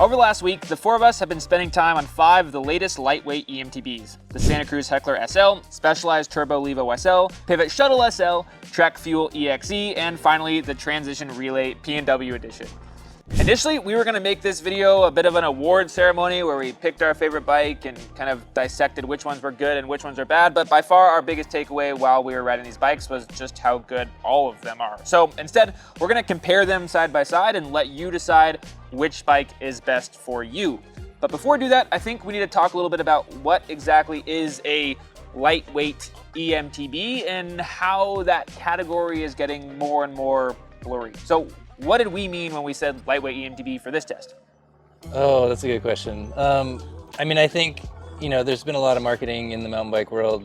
Over the last week, the four of us have been spending time on 5 of the latest lightweight E-MTBs. The Santa Cruz Heckler SL, Specialized Turbo Levo SL, Pivot Shuttle SL, Trek Fuel EXE, and finally the Transition Relay P&W Edition. Initially, we were going to make this video a bit of an award ceremony where we picked our favorite bike and kind of dissected which ones were good and which ones are bad, but by far our biggest takeaway while we were riding these bikes was just how good all of them are. So instead, we're going to compare them side by side and let you decide which bike is best for you. But before we do that, I think we need to talk a little bit about what exactly is a lightweight E-MTB and how that category is getting more and more blurry. So what did we mean when we said lightweight E-MTB for this test? Oh, that's a good question. I mean, I think, you know, there's been a lot of marketing in the mountain bike world.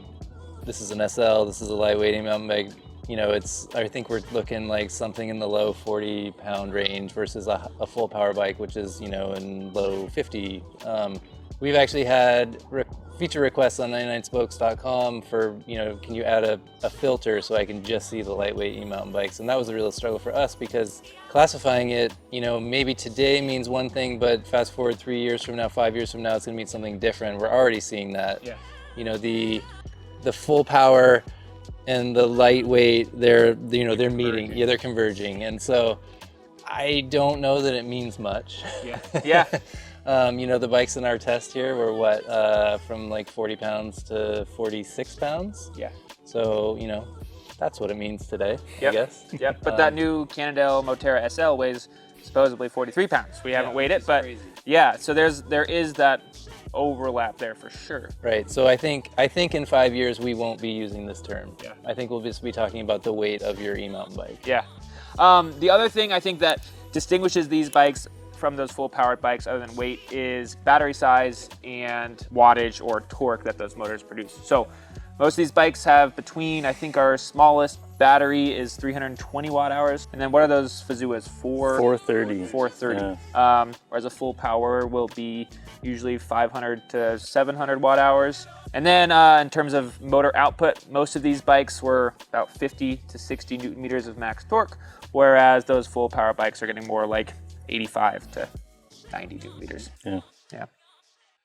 This is an SL, this is a lightweight mountain bike. You know, I think we're looking like something in the low 40-pound range versus a full power bike, which is, you know, in low 50. We've actually had feature requests on 99spokes.com for, you know, can you add a filter so I can just see the lightweight e-mountain bikes? And that was a real struggle for us because classifying it, you know, maybe today means one thing, but fast forward 3 years from now, 5 years from now, it's gonna mean something different. We're already seeing that. Yeah. You know, the full power and the lightweight, they're meeting, yeah, they're converging. And so I don't know that it means much. Yeah. Yeah. You know, the bikes in our test here were what, from like 40 pounds to 46 pounds. Yeah. So, you know, that's what it means today, Yep. I guess. Yep. But that new Cannondale Moterra SL weighs supposedly 43 pounds. We haven't weighed it, but crazy. Yeah, so there is that overlap there for sure. Right. So I think in 5 years we won't be using this term. Yeah. I think we'll just be talking about the weight of your e-mountain bike. Yeah. The other thing I think that distinguishes these bikes from those full powered bikes other than weight is battery size and wattage or torque that those motors produce. So most of these bikes have between, I think our smallest battery is 320 watt hours. And then what are those Fazuas? 430. 430. Yeah. Whereas a full power will be usually 500 to 700 watt hours. And then in terms of motor output, most of these bikes were about 50 to 60 Newton meters of max torque, whereas those full power bikes are getting more like 85 to 90 Newton meters. Yeah. Yeah.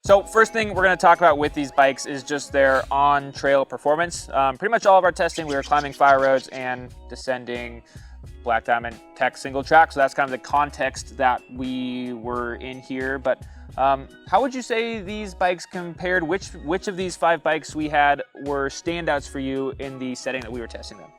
So first thing we're going to talk about with these bikes is just their on-trail performance. Pretty much all of our testing, we were climbing fire roads and descending Black Diamond Tech single track. So that's kind of the context that we were in here. But how would you say these bikes compared? Which of these 5 bikes we had were standouts for you in the setting that we were testing them?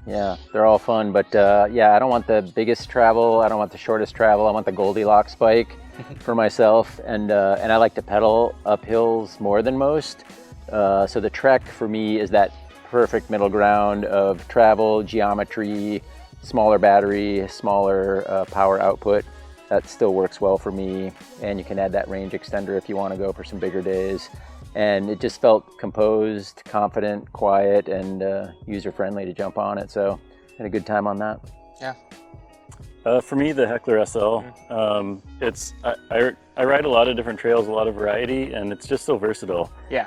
Yeah, they're all fun, but yeah, I don't want the biggest travel. I don't want the shortest travel. I want the Goldilocks bike for myself, and I like to pedal up hills more than most. So the Trek for me is that perfect middle ground of travel, geometry, smaller battery, smaller power output. That still works well for me, and you can add that range extender if you want to go for some bigger days. And it just felt composed, confident, quiet, and user-friendly to jump on it. So I had a good time on that. Yeah. For me, the Heckler SL, I ride a lot of different trails, a lot of variety, and it's just so versatile. Yeah.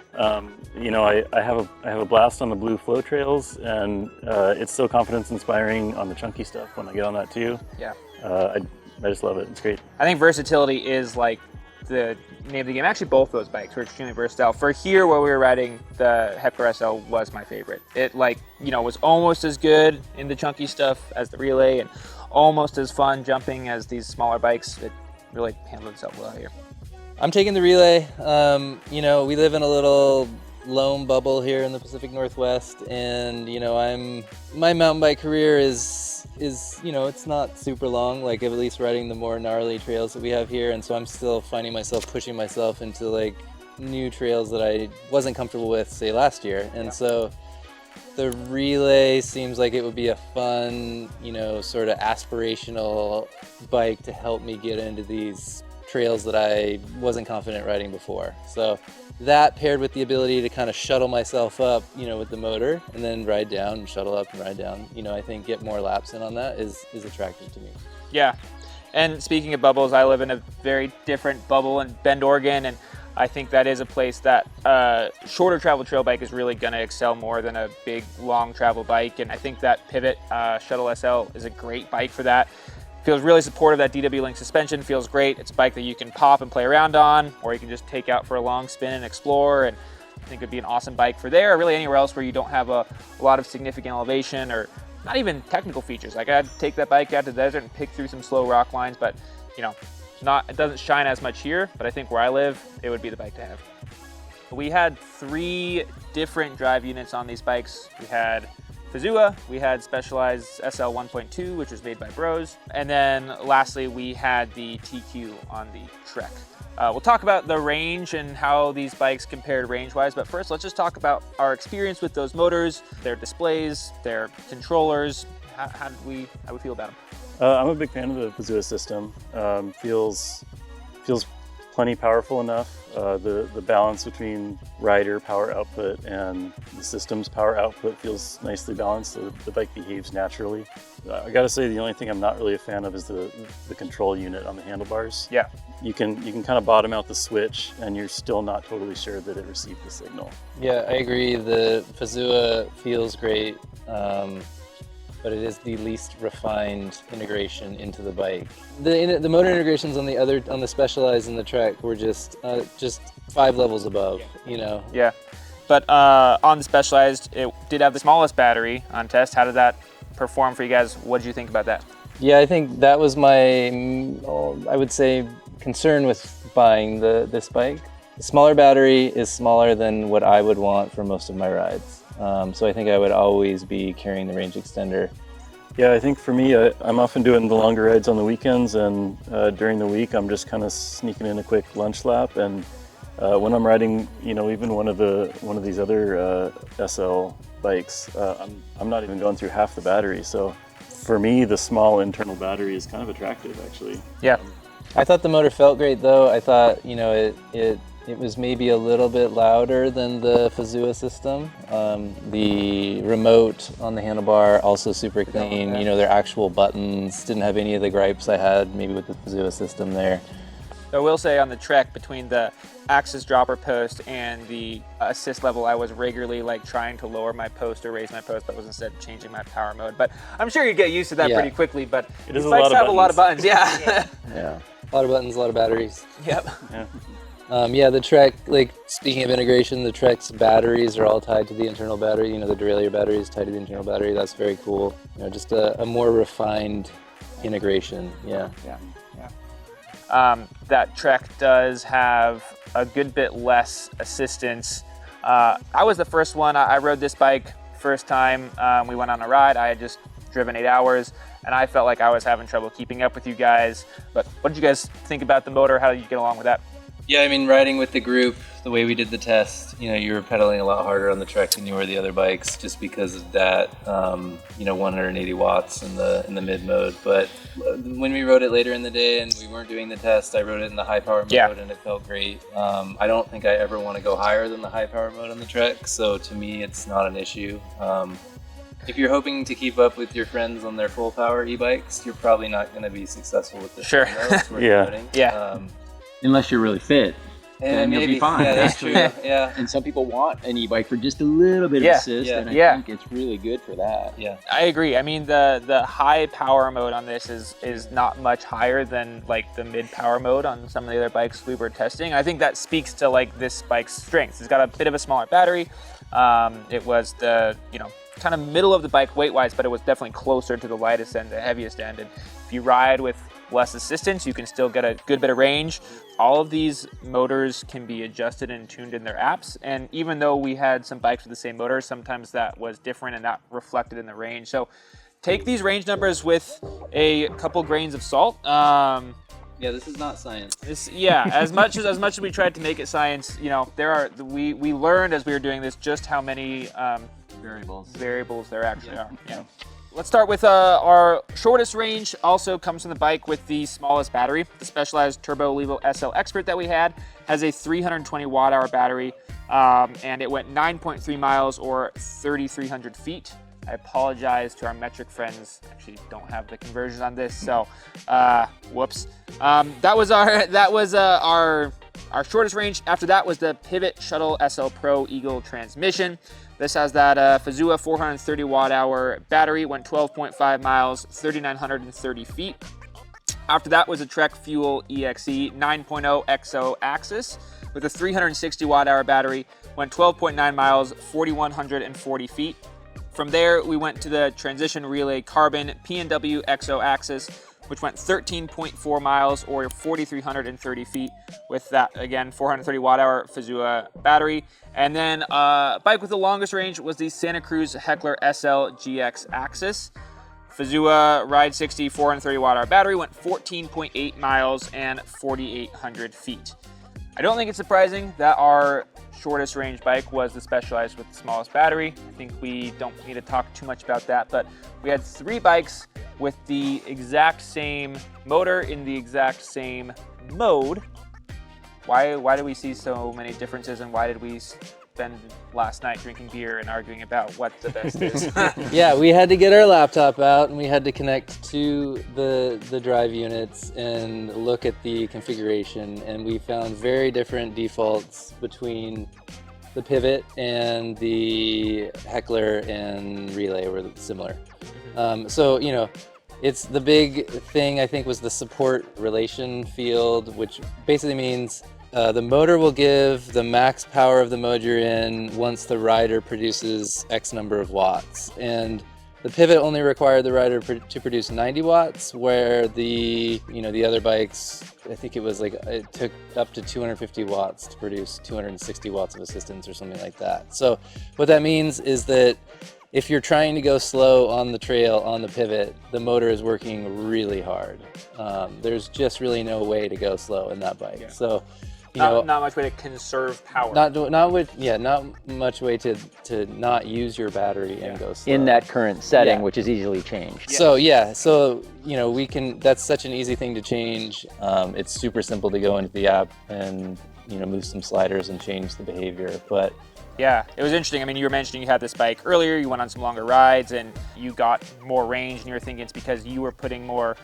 You know, I have a blast on the blue flow trails, and it's so confidence inspiring on the chunky stuff when I get on that too. Yeah. I just love it. It's great. I think versatility is like the name of the game. Actually, both those bikes were extremely versatile. For here where we were riding, the Heckler SL was my favorite. It, like, you know, was almost as good in the chunky stuff as the Relay and almost as fun jumping as these smaller bikes. It really handled itself well here. I'm taking the Relay. You know, we live in a little lone bubble here in the Pacific Northwest, and you know, my mountain bike career is you know, it's not super long, like at least riding the more gnarly trails that we have here, and so I'm still finding myself pushing myself into like new trails that I wasn't comfortable with, say, last year. And so the Relay seems like it would be a fun, you know, sort of aspirational bike to help me get into these trails that I wasn't confident riding before. So that paired with the ability to kind of shuttle myself up, you know, with the motor and then ride down and shuttle up and ride down, you know, I think get more laps in on that is attractive to me. Yeah. And speaking of bubbles, I live in a very different bubble in Bend, Oregon, and I think that is a place that shorter travel trail bike is really going to excel more than a big long travel bike. And I think that Pivot Shuttle SL is a great bike for that. Feels really supportive. That DW Link suspension feels great. It's a bike that you can pop and play around on, or you can just take out for a long spin and explore. And I think it'd be an awesome bike for there, or really anywhere else where you don't have a lot of significant elevation or not even technical features. Like I'd take that bike out to the desert and pick through some slow rock lines, but you know, it doesn't shine as much here, but I think where I live, it would be the bike to have. We had 3 different drive units on these bikes. We had Fazua, we had Specialized SL 1.2, which was made by Bros, and then lastly, we had the TQ on the Trek. We'll talk about the range and how these bikes compared range-wise, but first let's just talk about our experience with those motors, their displays, their controllers. How we feel about them? I'm a big fan of the Fazua system. Feels plenty powerful enough. The balance between rider power output and the system's power output feels nicely balanced. The bike behaves naturally. I gotta say, the only thing I'm not really a fan of is the control unit on the handlebars. Yeah. You can kind of bottom out the switch and you're still not totally sure that it received the signal. Yeah, I agree. The Fazua feels great, but it is the least refined integration into the bike. The motor integrations on the Specialized and the Trek were just 5 levels above, you know. Yeah, but on the Specialized, it did have the smallest battery on test. How did that perform for you guys? What did you think about that? Yeah, I think that was my, I would say, concern with buying this bike. The smaller battery is smaller than what I would want for most of my rides. So I think I would always be carrying the range extender. Yeah, I think for me, I'm often doing the longer rides on the weekends, and during the week, I'm just kind of sneaking in a quick lunch lap. And when I'm riding, you know, even one of these other SL bikes, I'm not even going through half the battery. So for me, the small internal battery is kind of attractive, actually. Yeah. I thought the motor felt great though. I thought, you know, it was maybe a little bit louder than the Fazua system. The remote on the handlebar, also super clean. You know, their actual buttons didn't have any of the gripes I had maybe with the Fazua system there. I will say on the Trek, between the axis dropper post and the assist level, I was regularly like trying to lower my post or raise my post, but was instead changing my power mode. But I'm sure you get used to that pretty quickly, but these bikes have a lot of buttons. Yeah. Yeah. A lot of buttons, a lot of batteries. Yep. Yeah. Yeah, the Trek, like speaking of integration, the Trek's batteries are all tied to the internal battery. You know, the derailleur battery is tied to the internal battery. That's very cool. You know, just a more refined integration. Yeah. That Trek does have a good bit less assistance. I was the first one. I rode this bike first time. We went on a ride. I had just driven 8 hours, and I felt like I was having trouble keeping up with you guys. But what did you guys think about the motor? How did you get along with that? Yeah, I mean, riding with the group, the way we did the test, you know, you were pedaling a lot harder on the Trek than you were the other bikes, just because of that, you know, 180 watts in the mid mode. But when we rode it later in the day and we weren't doing the test, I rode it in the high power mode and it felt great. I don't think I ever want to go higher than the high power mode on the Trek, so to me, it's not an issue. If you're hoping to keep up with your friends on their full power e-bikes, you're probably not going to be successful with this. Sure. Yeah. Unless you're really fit, then you'll be fine. Yeah, that's true. Yeah. And some people want an e-bike for just a little bit of assist, and I think it's really good for that. Yeah, I agree. I mean, the high power mode on this is not much higher than like the mid power mode on some of the other bikes we were testing. I think that speaks to like this bike's strengths. It's got a bit of a smaller battery. It was the, you know, kind of middle of the bike weight-wise, but it was definitely closer to the lightest end, the heaviest end. And if you ride with less assistance, you can still get a good bit of range. All of these motors can be adjusted and tuned in their apps. And even though we had some bikes with the same motor, sometimes that was different and that reflected in the range. So take these range numbers with a couple grains of salt. Yeah, this is not science. As much as we tried to make it science, you know, we learned as we were doing this just how many variables there actually are. Yeah. Let's start with our shortest range. Also comes from the bike with the smallest battery. The Specialized Turbo Levo SL Expert that we had has a 320 watt-hour battery, and it went 9.3 miles or 3,300 feet. I apologize to our metric friends. Actually, don't have the conversions on this, so whoops. That was our shortest range. After that was the Pivot Shuttle SL Pro Eagle transmission. This has that Fazua 430 watt-hour battery, went 12.5 miles, 3,930 feet. After that was a Trek Fuel EXE 9.0 XO Axis with a 360 watt-hour battery, went 12.9 miles, 4,140 feet. From there, we went to the Transition Relay Carbon P&W XO Axis, which went 13.4 miles or 4,330 feet with that, again, 430 watt-hour Fazua battery. And then bike with the longest range was the Santa Cruz Heckler SL GX Axis. Fazua Ride 60 430 watt-hour battery went 14.8 miles and 4,800 feet. I don't think it's surprising that our shortest range bike was the Specialized with the smallest battery. I think we don't need to talk too much about that, but we had 3 bikes with the exact same motor in the exact same mode. Why do we see so many differences, and why did we spend last night drinking beer and arguing about what the best is? Yeah, we had to get our laptop out and we had to connect to the drive units and look at the configuration, and we found very different defaults between the Pivot and the Heckler and Relay were similar. So, you know, it's the big thing I think was the support relation field, which basically means the motor will give the max power of the mode you're in once the rider produces X number of watts. And the Pivot only required the rider to produce 90 watts, where the other bikes, I think it took up to 250 watts to produce 260 watts of assistance or something like that. So what that means is that if you're trying to go slow on the trail on the Pivot, the motor is working really hard. There's just really no way to go slow in that bike. Yeah. So, not much way to conserve power. Not much way to not use your battery and go slow. In that current setting, which is easily changed. Yeah. So we can. That's such an easy thing to change. It's super simple to go into the app and move some sliders and change the behavior. But yeah, it was interesting. I mean, you were mentioning you had this bike earlier, you went on some longer rides and you got more range, and you were thinking it's because you were putting more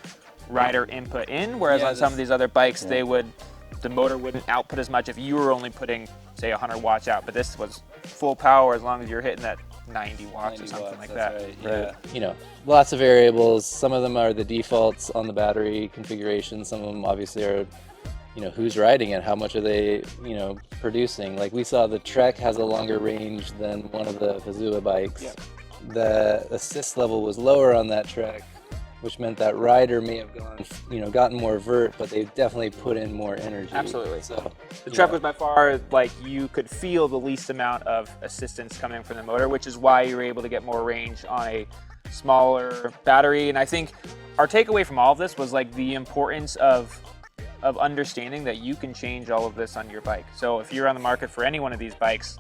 rider input in, whereas on some of these other bikes, the motor wouldn't output as much if you were only putting, say, 100 watts out, but this was full power as long as you're hitting that 90 watts or something like that. Right. Yeah. Lots of variables. Some of them are the defaults on the battery configuration. Some of them obviously are who's riding it, how much are they, producing. Like we saw the Trek has a longer range than one of the Fazua bikes. Yeah. The assist level was lower on that Trek, which meant that rider may have gotten more vert, but they definitely put in more energy. Absolutely. So the Trek was by far, you could feel the least amount of assistance coming from the motor, which is why you were able to get more range on a smaller battery. And I think our takeaway from all of this was the importance of understanding that you can change all of this on your bike. So if you're on the market for any one of these bikes,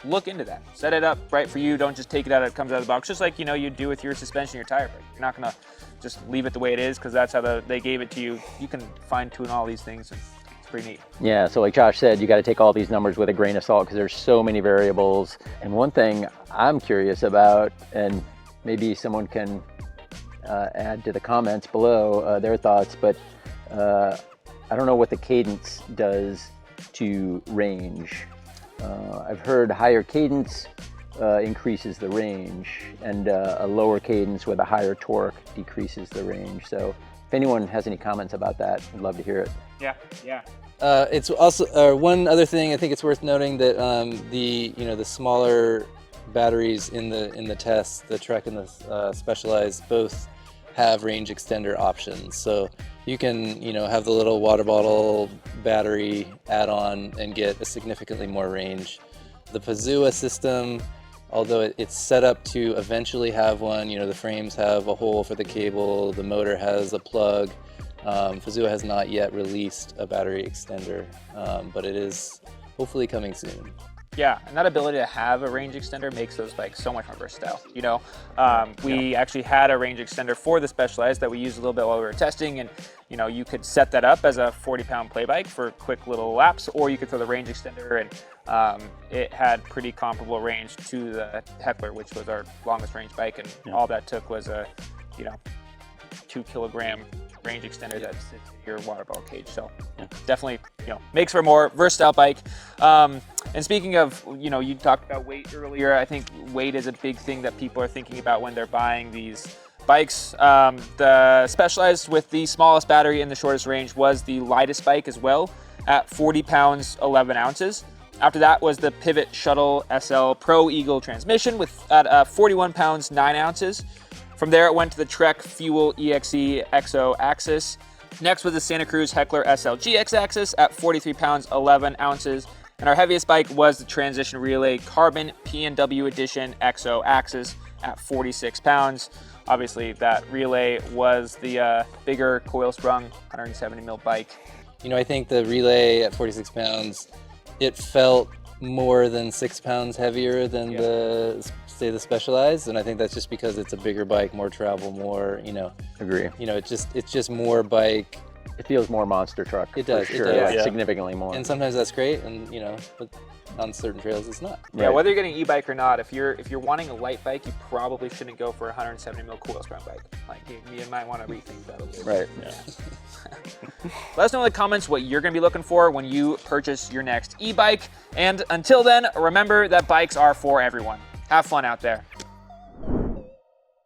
look into that. Set it up right for you. Don't just take it out, it comes out of the box. Just like, you do with your suspension, your tire brake. You're not gonna just leave it the way it is because that's how they gave it to you. You can fine tune all these things, and it's pretty neat. Yeah, so like Josh said, you got to take all these numbers with a grain of salt because there's so many variables. And one thing I'm curious about, and maybe someone can add to the comments below their thoughts, but I don't know what the cadence does to range. I've heard higher cadence increases the range, and a lower cadence with a higher torque decreases the range. So if anyone has any comments about that, I'd love to hear it. Yeah. It's also one other thing I think it's worth noting that the smaller batteries in the tests, the Trek and the Specialized, both have range extender options. So you can have the little water bottle battery add-on and get a significantly more range. The Fazua system, although it's set up to eventually have one, the frames have a hole for the cable, the motor has a plug. Fazua has not yet released a battery extender, but it is hopefully coming soon. Yeah, and that ability to have a range extender makes those bikes so much more versatile. We actually had a range extender for the Specialized that we used a little bit while we were testing, and you could set that up as a 40-pound play bike for quick little laps, or you could throw the range extender, and it had pretty comparable range to the Heckler, which was our longest range bike, and all that took was a 2-kilogram range extender that sits in your water bottle cage. So definitely, makes for a more versatile bike. And speaking of, you talked about weight earlier. I think weight is a big thing that people are thinking about when they're buying these bikes. The Specialized with the smallest battery and the shortest range was the lightest bike as well, at 40 pounds, 11 ounces. After that was the Pivot Shuttle SL Pro Eagle transmission at 41 pounds, 9 ounces. From there, it went to the Trek Fuel EXE XO Axis. Next was the Santa Cruz Heckler SL GX Axis at 43 pounds, 11 ounces. And our heaviest bike was the Transition Relay Carbon PNW Edition XO Axis at 46 pounds. Obviously, that Relay was the bigger coil sprung 170 mil bike. You know, I think the Relay at 46 pounds, it felt more than 6 pounds heavier than the Specialized, and I think that's just because it's a bigger bike, more travel, more, you know. Agree. You know, it's just more bike. It feels more monster truck. It does. For sure. It does. Like significantly more. And sometimes that's great, and you know, but on certain trails it's not. Yeah, whether you're getting an e-bike or not, if you're wanting a light bike, you probably shouldn't go for a 170 mil coil sprung bike. Like you might want to rethink that a little bit. Right. Yeah. Let us know in the comments what you're going to be looking for when you purchase your next e-bike. And until then, remember that bikes are for everyone. Have fun out there.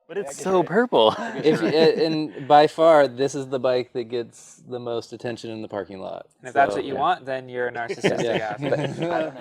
But it's so purple. And by far, this is the bike that gets the most attention in the parking lot. And if that's what you want, then you're a narcissistic ass. I don't know.